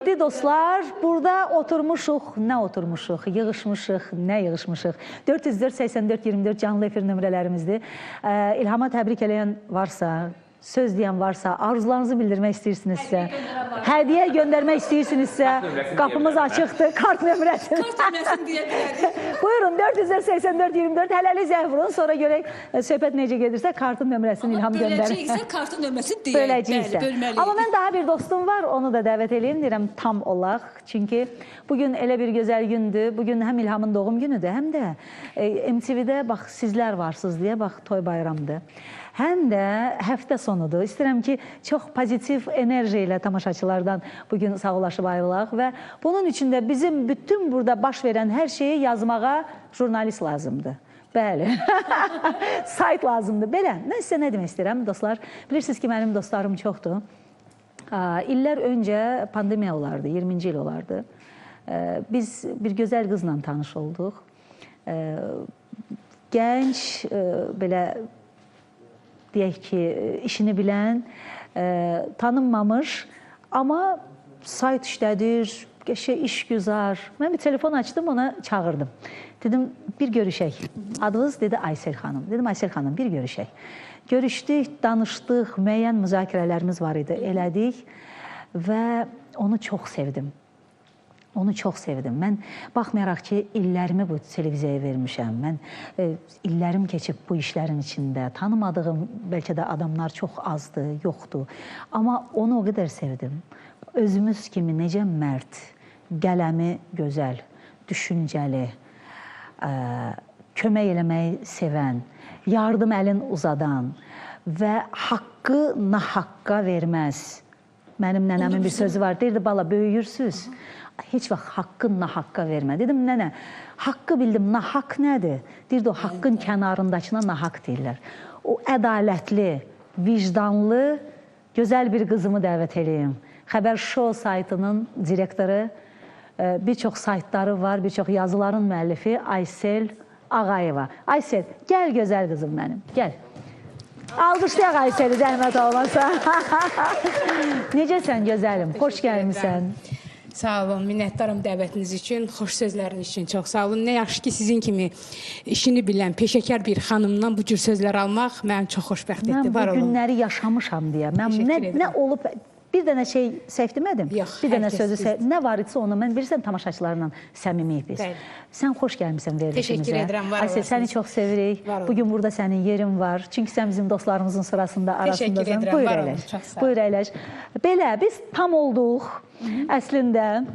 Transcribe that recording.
Dostlar, burada oturmuşuq, nə oturmuşuq, yığışmışıq, nə yığışmışıq. 404-84-24 canlı efir nömrələrimizdir. İlhama təbrik eləyən varsa, söz deyən varsa, arzularınızı bildirmək istəyirsinizsə, hədiyyə göndərmək istəyirsinizsə, qapımız açıqdır, kart nömrəsini. Kart nömrəsini deyə bilərik. Buyurun, 484-24, hələlik zəng vurun, sonra görək söhbət necə gedirsə, kartın nömrəsini İlham göndərir. Böləcəksə, kartın nömrəsini deyək. Böləcəksə. Amma mən daha bir dostum var, onu da dəvət edeyim, deyirəm tam olaq. Çünki bugün elə bir gözəl gündür, bugün həm İlhamın doğum günüdür, həm də MTV-də bax, sizlər varsınız deyə, bax, toy bayramdır. Həm də həftə sonudur. İstəyirəm ki, çox pozitiv enerji ilə tamaşaçılardan bugün sağollaşıb ayrılaq və bunun üçün də bizim bütün burada baş verən hər şeyi yazmağa jurnalist lazımdır. Bəli, sayt lazımdır. Belə, mən sizə nə demək istəyirəm, dostlar? Bilirsiniz ki, mənim dostlarım çoxdur. İllər öncə pandemiya olardı, 20-ci il olardı. Biz bir gözəl qızla tanış olduq. Gənc, belə deyək ki, işini bilən, tanınmamış, amma sayt işlədir, işgüzar. Mən bir telefon açdım, ona çağırdım. Dedim, bir görüşək. Adınız dedi Aysel xanım. Dedim, Aysel xanım, bir görüşək. Görüşdük, danışdıq, müəyyən müzakirələrimiz var idi, elədik və onu çox sevdim. Onu çox sevdim. Mən baxmayaraq ki, illərimi bu televiziyaya vermişəm. Mən illərim keçib bu işlərin içində. Tanımadığım bəlkə də adamlar çox azdır, yoxdur. Amma onu o qədər sevdim. Özümüz kimi necə mərd, qələmi gözəl, düşüncəli, kömək eləməyi sevən, yardım əlin uzadan və haqqı nahaqqa verməz. Mənim nənəmin bir sözü var. Deyirdi, bala, böyüyürsünüz. Heç vaxt haqqın nahaqqa vermə. Dedim, nənə, haqqı bildim, nahaq nədir? Deyirdi, o haqqın kənarındakına nahaq deyirlər. O ədalətli, vicdanlı, gözəl bir qızımı dəvət edeyim. Xəbər Show saytının direktoru, bir çox saytları var, bir çox yazıların müəllifi Aysel Ağayeva. Aysel, gəl gözəl qızım mənim, gəl. Alqışlayaq Aysel'i, zəhmət olmasa. Necəsən gözəlim, xoş gəlmişsən. Sağ olun, minnətdarım dəvətiniz üçün, xoş sözləriniz üçün çox sağ olun. Nə yaxşı ki, sizin kimi işini bilən, peşəkar bir xanımdan bu cür sözlər almaq mənim çox xoşbəxt etdi. Mən bu günləri yaşamışam deyə. Mən nə olub, bir dənə şey səhv demədim. Yox, bir dənə sözü nə var idisə onu, mən bilirsən tamaşaçılarla səmimiyik biz. Sən xoş gəlmişsən verilişimizə. Teşekkür edirəm, var olasınız. Aysel, səni çox sevirik. Bugün burada sənin yerin var. Çünki sən bizim dostlarımızın sırasında, arasındasan. Teşekkür edirəm, var olun, çox sağ olun. Buyur əyləş. Belə, biz tam olduq əslində.